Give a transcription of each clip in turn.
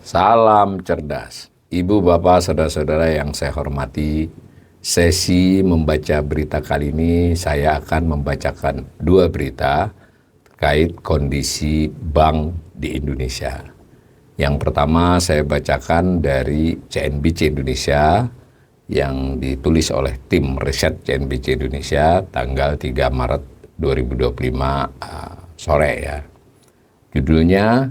Salam cerdas. Ibu, bapak, saudara-saudara yang saya hormati, sesi membaca berita kali ini saya akan membacakan dua berita terkait kondisi bank di Indonesia. Yang pertama saya bacakan dari CNBC Indonesia yang ditulis oleh tim riset CNBC Indonesia tanggal 3 Maret 2025 sore ya. Judulnya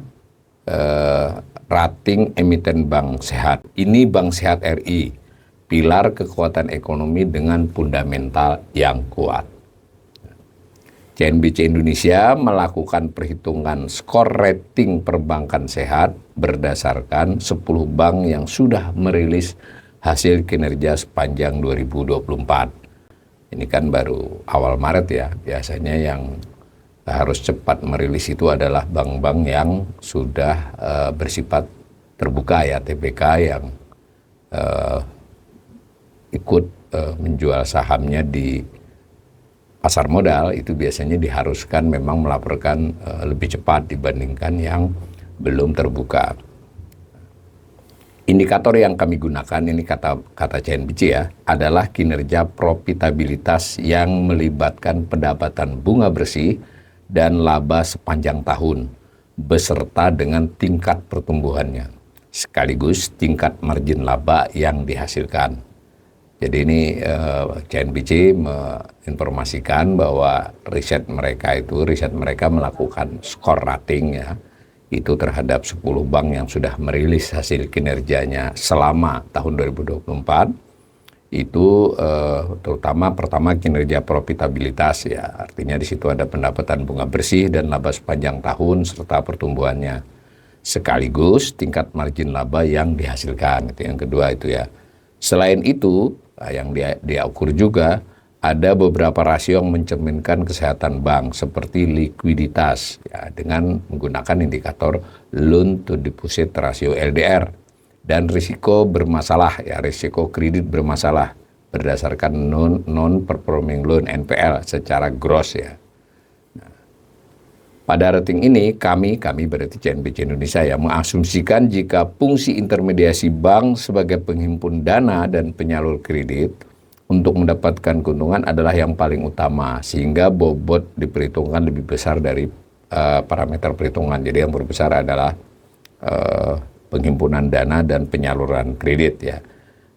Rating Emiten Bank Sehat. Ini Bank Sehat RI, pilar kekuatan ekonomi dengan fundamental yang kuat. CNBC Indonesia melakukan perhitungan skor rating perbankan sehat berdasarkan 10 bank yang sudah merilis hasil kinerja sepanjang 2024. Ini kan baru awal Maret ya, biasanya yang harus cepat merilis itu adalah bank-bank yang sudah bersifat terbuka ya, TBK yang ikut menjual sahamnya di pasar modal, itu biasanya diharuskan memang melaporkan lebih cepat dibandingkan yang belum terbuka. Indikator yang kami gunakan, ini kata CNBC ya, adalah kinerja profitabilitas yang melibatkan pendapatan bunga bersih dan laba sepanjang tahun, beserta dengan tingkat pertumbuhannya, sekaligus tingkat margin laba yang dihasilkan. Jadi ini CNBC menginformasikan bahwa riset mereka melakukan skor rating ya, itu terhadap 10 bank yang sudah merilis hasil kinerjanya selama tahun 2024. Itu terutama pertama kinerja profitabilitas ya, artinya di situ ada pendapatan bunga bersih dan laba sepanjang tahun serta pertumbuhannya, sekaligus tingkat margin laba yang dihasilkan. Itu yang kedua itu ya. Selain itu yang dia ukur juga ada beberapa rasio yang mencerminkan kesehatan bank seperti likuiditas ya, dengan menggunakan indikator loan to deposit ratio LDR. Dan risiko bermasalah ya, risiko kredit bermasalah berdasarkan non performing loan NPL secara gross ya. Nah, pada rating ini kami berarti CNBC Indonesia ya, mengasumsikan jika fungsi intermediasi bank sebagai penghimpun dana dan penyalur kredit untuk mendapatkan keuntungan adalah yang paling utama, sehingga bobot diperhitungkan lebih besar dari parameter perhitungan. Jadi yang berbesar adalah penghimpunan dana dan penyaluran kredit ya.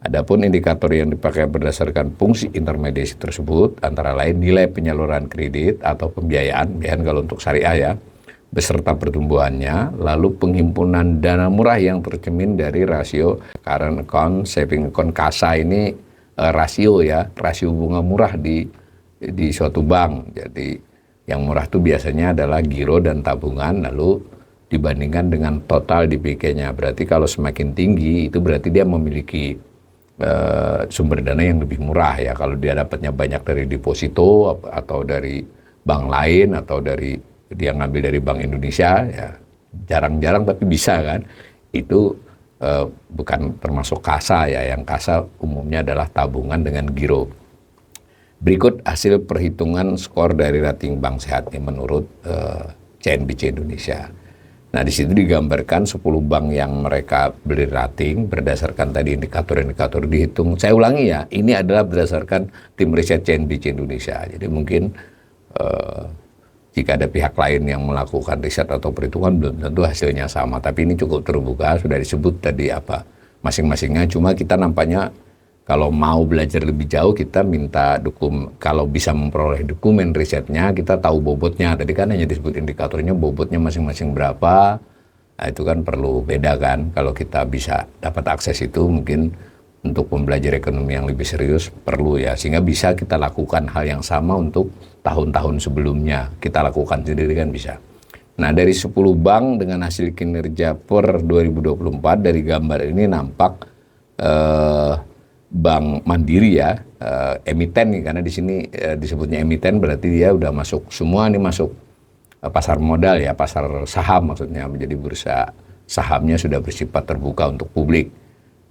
Adapun indikator yang dipakai berdasarkan fungsi intermediasi tersebut antara lain nilai penyaluran kredit atau pembiayaan kalau untuk syariah ya, beserta pertumbuhannya, lalu penghimpunan dana murah yang tercermin dari rasio current account, saving account, kasa ini rasio ya, rasio bunga murah di suatu bank. Jadi yang murah itu biasanya adalah giro dan tabungan, lalu dibandingkan dengan total DPK-nya. Berarti kalau semakin tinggi itu berarti dia memiliki sumber dana yang lebih murah ya. Kalau dia dapatnya banyak dari deposito atau dari bank lain atau dari dia ngambil dari Bank Indonesia ya, jarang-jarang tapi bisa kan. Itu bukan termasuk kasa ya. Yang kasa umumnya adalah tabungan dengan giro. Berikut hasil perhitungan skor dari rating bank sehat ini menurut CNBC Indonesia. Nah, di situ digambarkan 10 bank yang mereka beri rating berdasarkan tadi indikator-indikator dihitung. Saya ulangi ya, ini adalah berdasarkan tim riset CNBC Indonesia. Jadi mungkin jika ada pihak lain yang melakukan riset atau perhitungan belum tentu hasilnya sama. Tapi ini cukup terbuka, sudah disebut tadi apa masing-masingnya. Cuma kita nampaknya kalau mau belajar lebih jauh kita minta kalau bisa memperoleh dokumen risetnya, kita tahu bobotnya. Tadi kan hanya disebut indikatornya, bobotnya masing-masing berapa. Nah, itu kan perlu beda kan. Kalau kita bisa dapat akses itu mungkin untuk pembelajar ekonomi yang lebih serius perlu ya. Sehingga bisa kita lakukan hal yang sama untuk tahun-tahun sebelumnya. Kita lakukan sendiri kan bisa. Nah, dari 10 bank dengan hasil kinerja per 2024 dari gambar ini nampak Bank Mandiri ya, emiten nih, karena di sini disebutnya emiten berarti dia udah masuk semua nih, masuk pasar modal ya, pasar saham maksudnya, menjadi bursa sahamnya sudah bersifat terbuka untuk publik.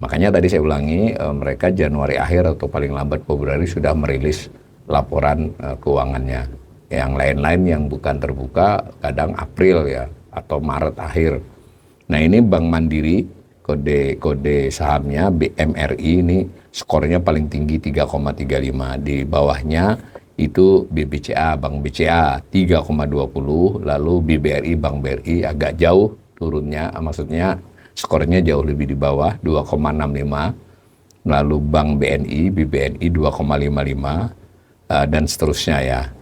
Makanya tadi saya ulangi, mereka Januari akhir atau paling lambat Februari sudah merilis laporan keuangannya. Yang lain-lain yang bukan terbuka kadang April ya atau Maret akhir. Nah ini Bank Mandiri, kode sahamnya BMRI ini skornya paling tinggi 3,35. Di bawahnya itu BBCA, Bank BCA 3,20, lalu BBRI, Bank BRI agak jauh turunnya, maksudnya skornya jauh lebih di bawah 2,65. Lalu Bank BNI, BBNI 2,55 dan seterusnya ya.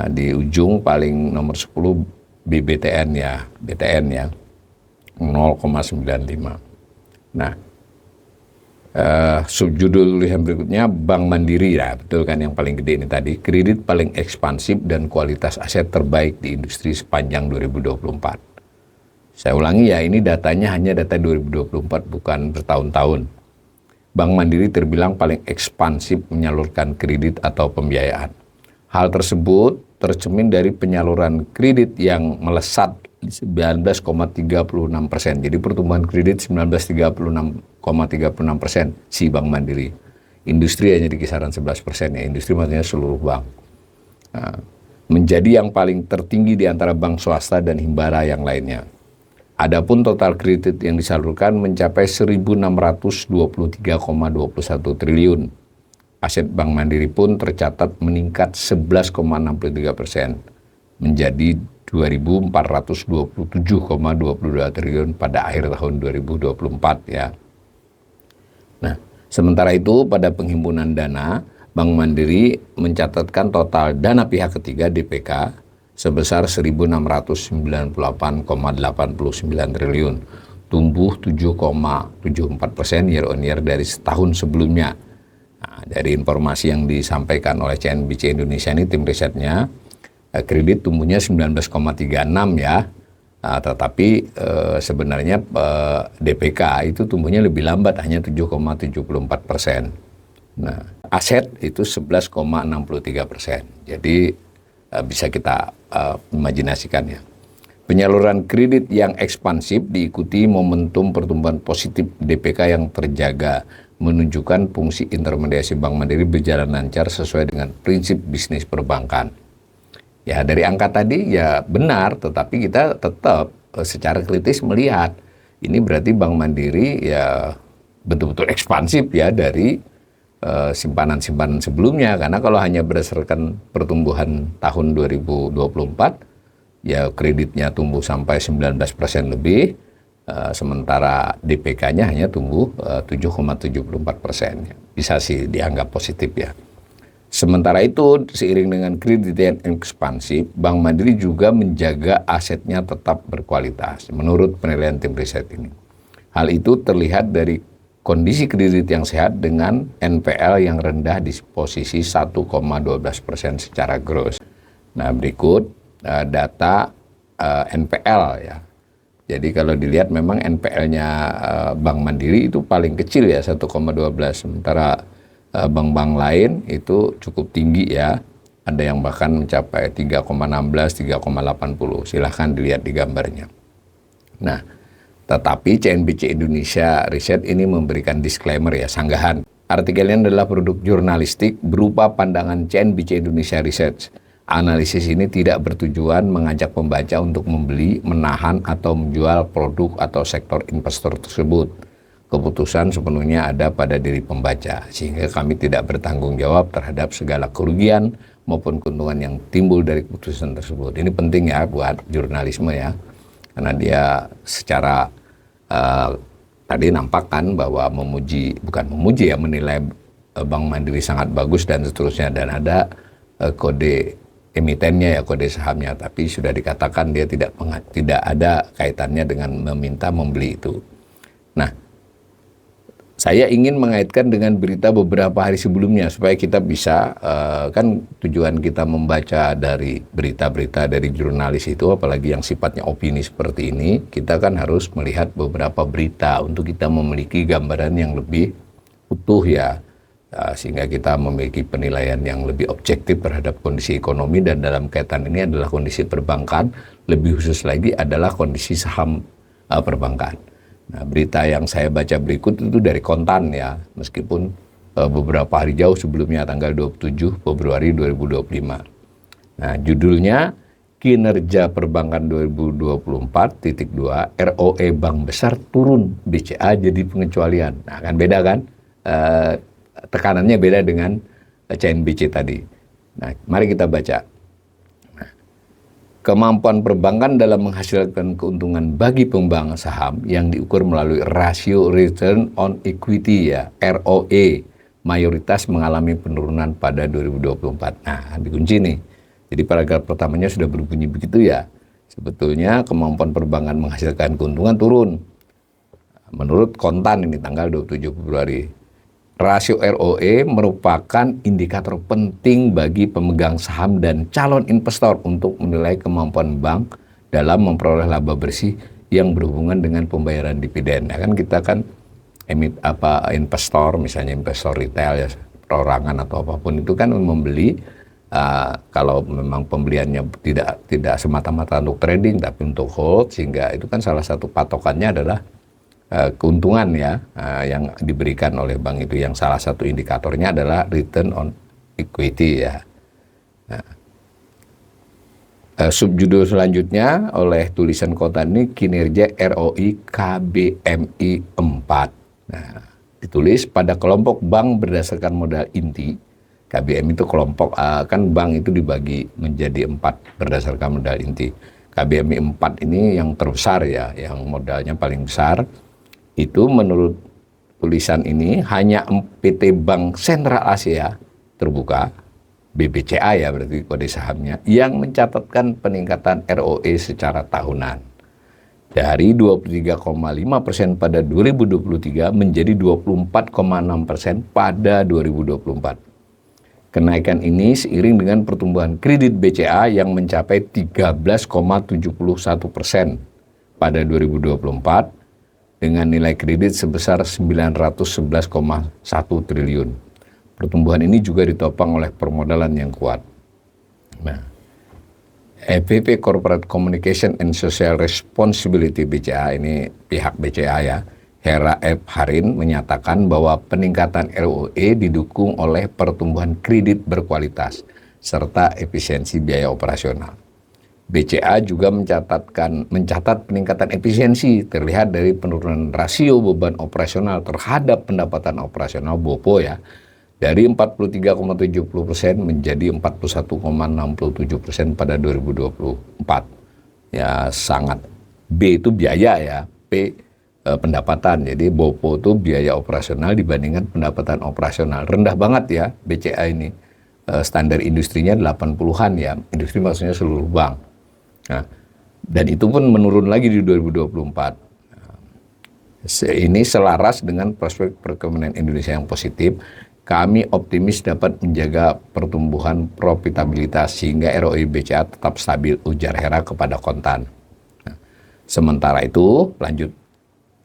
Di ujung paling nomor 10 BBTN ya, BTN ya 0,95. Nah, subjudul tulisan berikutnya Bank Mandiri ya, betul kan yang paling gede ini tadi, kredit paling ekspansif dan kualitas aset terbaik di industri sepanjang 2024. Saya ulangi ya, ini datanya hanya data 2024 bukan bertahun-tahun. Bank Mandiri terbilang paling ekspansif menyalurkan kredit atau pembiayaan. Hal tersebut tercermin dari penyaluran kredit yang melesat 19,36%. Jadi pertumbuhan kredit 19,36% si Bank Mandiri. Industri hanya di kisaran 11% ya. Industri maksudnya seluruh bank. Menjadi yang paling tertinggi di antara bank swasta dan himbara yang lainnya. Adapun total kredit yang disalurkan mencapai 1.623,21 triliun. Aset Bank Mandiri pun tercatat meningkat 11,63% menjadi 2.427,22 triliun pada akhir tahun 2024 ya. Nah, sementara itu pada penghimpunan dana, Bank Mandiri mencatatkan total dana pihak ketiga DPK sebesar 1.698,89 triliun, tumbuh 7,74% year on year dari setahun sebelumnya. Nah, dari informasi yang disampaikan oleh CNBC Indonesia ini tim risetnya, kredit tumbuhnya 19,36 ya, tetapi sebenarnya DPK itu tumbuhnya lebih lambat, hanya 7,74%. Nah, aset itu 11,63%. Jadi bisa kita imajinasikan ya. Penyaluran kredit yang ekspansif diikuti momentum pertumbuhan positif DPK yang terjaga, menunjukkan fungsi intermediasi Bank Mandiri berjalan lancar sesuai dengan prinsip bisnis perbankan. Ya dari angka tadi ya benar, tetapi kita tetap secara kritis melihat ini berarti Bank Mandiri ya betul-betul ekspansif ya dari simpanan-simpanan sebelumnya, karena kalau hanya berdasarkan pertumbuhan tahun 2024 ya kreditnya tumbuh sampai 19% lebih, sementara DPK-nya hanya tumbuh 7,74%. Bisa sih dianggap positif ya. Sementara itu seiring dengan kredit yang ekspansif, Bank Mandiri juga menjaga asetnya tetap berkualitas menurut penilaian tim riset ini. Hal itu terlihat dari kondisi kredit yang sehat dengan NPL yang rendah di posisi 1,12% secara gross. Nah berikut data NPL ya. Jadi kalau dilihat memang NPL-nya Bank Mandiri itu paling kecil ya 1,12. Sementara bank-bank lain itu cukup tinggi ya. Ada yang bahkan mencapai 3,16, 3,80. Silahkan dilihat di gambarnya. Nah, tetapi CNBC Indonesia Riset ini memberikan disclaimer ya, sanggahan. Artikelnya adalah produk jurnalistik berupa pandangan CNBC Indonesia Research. Analisis ini tidak bertujuan mengajak pembaca untuk membeli, menahan, atau menjual produk atau sektor investor tersebut. Keputusan sepenuhnya ada pada diri pembaca, sehingga kami tidak bertanggung jawab terhadap segala kerugian maupun keuntungan yang timbul dari keputusan tersebut. Ini penting ya buat jurnalisme ya, karena dia secara tadi nampak kan bahwa menilai Bank Mandiri sangat bagus dan seterusnya, dan ada kode emitennya ya, kode sahamnya, tapi sudah dikatakan dia tidak ada kaitannya dengan meminta membeli itu. Nah, saya ingin mengaitkan dengan berita beberapa hari sebelumnya supaya kita bisa, kan tujuan kita membaca dari berita-berita dari jurnalis itu, apalagi yang sifatnya opini seperti ini, kita kan harus melihat beberapa berita untuk kita memiliki gambaran yang lebih utuh ya, sehingga kita memiliki penilaian yang lebih objektif terhadap kondisi ekonomi, dan dalam kaitan ini adalah kondisi perbankan, lebih khusus lagi adalah kondisi saham perbankan. Nah, berita yang saya baca berikut itu dari Kontan ya, meskipun beberapa hari jauh sebelumnya, tanggal 27 Februari 2025. Nah, judulnya Kinerja Perbankan 2024.2 ROE Bank Besar turun, BCA jadi pengecualian. Nah, kan beda kan? Tekanannya beda dengan CNBC tadi. Nah, mari kita baca. Kemampuan perbankan dalam menghasilkan keuntungan bagi pemegang saham yang diukur melalui rasio return on equity ya, ROE, mayoritas mengalami penurunan pada 2024. Nah, dikunci nih. Jadi paragraf pertamanya sudah berbunyi begitu ya. Sebetulnya kemampuan perbankan menghasilkan keuntungan turun. Menurut Kontan ini tanggal 27 Februari. Rasio ROE merupakan indikator penting bagi pemegang saham dan calon investor untuk menilai kemampuan bank dalam memperoleh laba bersih yang berhubungan dengan pembayaran dividen. Nah, kan kita kan investor, misalnya investor retail ya, perorangan atau apapun itu kan membeli kalau memang pembeliannya tidak semata-mata untuk trading tapi untuk hold, sehingga itu kan salah satu patokannya adalah keuntungan ya yang diberikan oleh bank itu, yang salah satu indikatornya adalah return on equity ya. Nah, subjudul selanjutnya oleh tulisan Kontan ini kinerja ROI KBMI 4. Nah, ditulis pada kelompok bank berdasarkan modal inti. KBMI itu kelompok, kan bank itu dibagi menjadi 4 berdasarkan modal inti. KBMI 4 ini yang terbesar ya, yang modalnya paling besar. Itu menurut tulisan ini hanya PT Bank Sentral Asia Terbuka, BBCA ya berarti kode sahamnya, yang mencatatkan peningkatan ROE secara tahunan. Dari 23,5% pada 2023 menjadi 24,6% pada 2024. Kenaikan ini seiring dengan pertumbuhan kredit BCA yang mencapai 13,71% pada 2024 dengan nilai kredit sebesar 911,1 triliun. Pertumbuhan ini juga ditopang oleh permodalan yang kuat. Nah, EVP Corporate Communication and Social Responsibility BCA, ini pihak BCA ya, Hera F. Harin menyatakan bahwa peningkatan ROE didukung oleh pertumbuhan kredit berkualitas serta efisiensi biaya operasional. BCA juga mencatat peningkatan efisiensi terlihat dari penurunan rasio beban operasional terhadap pendapatan operasional BOPO ya, dari 43,70% menjadi 41,67% pada 2024. Ya sangat. B itu biaya ya, P pendapatan. Jadi BOPO itu biaya operasional dibandingkan pendapatan operasional. Rendah banget ya BCA ini. Standar industrinya 80-an ya. Industri maksudnya seluruh bank. Nah, dan itu pun menurun lagi di 2024. Ini selaras dengan prospek perekonomian Indonesia yang positif. Kami optimis dapat menjaga pertumbuhan profitabilitas sehingga ROE BCA tetap stabil, ujar Hera kepada Kontan. Nah, sementara itu, lanjut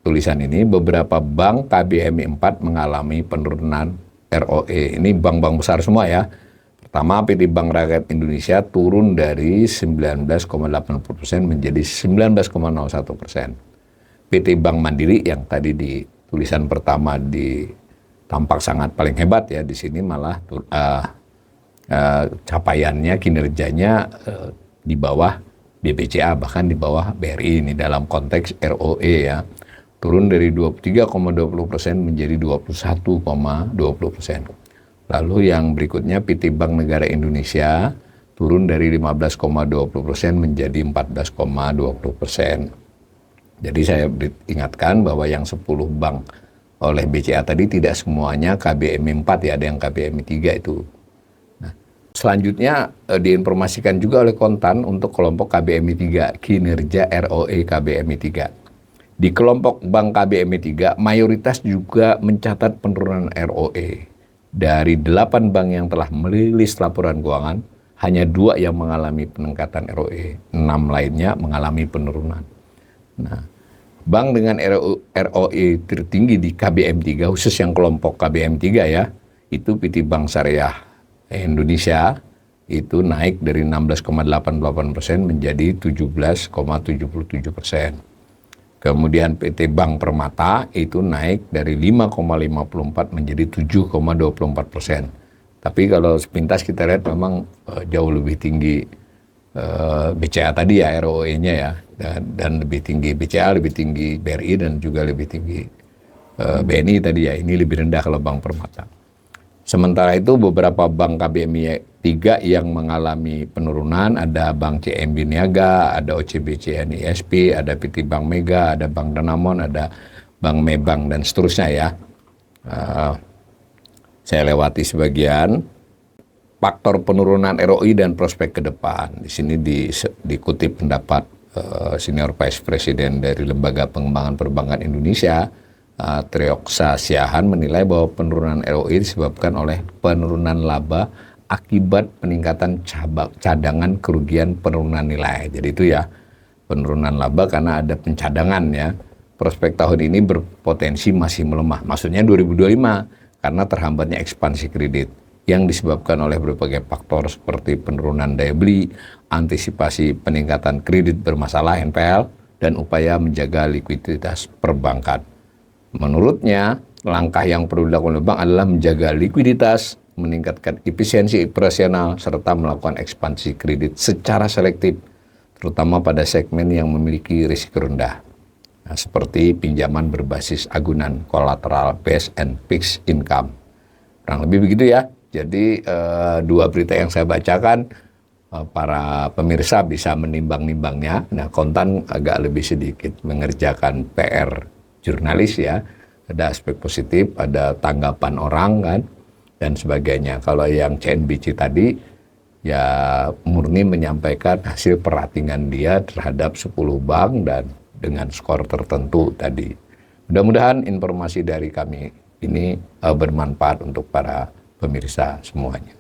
tulisan ini, beberapa bank KBMI 4 mengalami penurunan ROE. Ini bank-bank besar semua ya. Pertama, PT Bank Rakyat Indonesia turun dari 19,80% menjadi 19,01%. PT Bank Mandiri yang tadi di tulisan pertama tampak sangat paling hebat ya, di sini malah capaiannya, kinerjanya di bawah BBCA, bahkan di bawah BRI ini dalam konteks ROE ya. Turun dari 23,20% menjadi 21,20%. Lalu yang berikutnya PT Bank Negara Indonesia turun dari 15,20% menjadi 14,20%. Jadi saya ingatkan bahwa yang 10 bank oleh BCA tadi tidak semuanya KBMI 4 ya, ada yang KBMI 3 itu. Nah, selanjutnya diinformasikan juga oleh Kontan untuk kelompok KBMI 3, kinerja ROE KBMI 3. Di kelompok bank KBMI 3, mayoritas juga mencatat penurunan ROE. Dari 8 bank yang telah merilis laporan keuangan, hanya 2 yang mengalami peningkatan ROE, 6 lainnya mengalami penurunan. Nah, bank dengan ROE tertinggi di KBM 3, khusus yang kelompok KBM 3 ya, itu PT Bank Syariah Indonesia, itu naik dari 16,88% menjadi 17,77%. Kemudian PT Bank Permata itu naik dari 5,54 menjadi 7,24%. Tapi kalau sepintas kita lihat memang jauh lebih tinggi BCA tadi ya, ROE-nya ya, dan lebih tinggi BCA, lebih tinggi BRI, dan juga lebih tinggi BNI tadi ya. Ini lebih rendah kalau Bank Permata. Sementara itu beberapa bank KBMI 3 yang mengalami penurunan, ada Bank CMB Niaga, ada OCBC NISP, ada PT Bank Mega, ada Bank Danamon, ada Bank Maybank, dan seterusnya ya. Saya lewati sebagian. Faktor penurunan ROI dan prospek ke depan. Di sini dikutip pendapat Senior Vice President dari Lembaga Pengembangan Perbankan Indonesia, Trioksa Siahan, menilai bahwa penurunan ROI disebabkan oleh penurunan laba akibat peningkatan cadangan kerugian penurunan nilai. Jadi itu ya, penurunan laba karena ada pencadangan ya. Prospek tahun ini berpotensi masih melemah. Maksudnya 2025 karena terhambatnya ekspansi kredit yang disebabkan oleh berbagai faktor seperti penurunan daya beli, antisipasi peningkatan kredit bermasalah NPL, dan upaya menjaga likuiditas perbankan. Menurutnya, langkah yang perlu dilakukan oleh bank adalah menjaga likuiditas, meningkatkan efisiensi operasional, serta melakukan ekspansi kredit secara selektif, terutama pada segmen yang memiliki risiko rendah. Nah, seperti pinjaman berbasis agunan, collateral based and fixed income. Kurang lebih begitu ya. Jadi dua berita yang saya bacakan, para pemirsa bisa menimbang-nimbangnya. Nah, Kontan agak lebih sedikit mengerjakan PR jurnalis ya. Ada aspek positif, ada tanggapan orang kan, dan sebagainya. Kalau yang CNBC tadi, ya murni menyampaikan hasil peratingan dia terhadap 10 bank dan dengan skor tertentu tadi. Mudah-mudahan informasi dari kami ini bermanfaat untuk para pemirsa semuanya.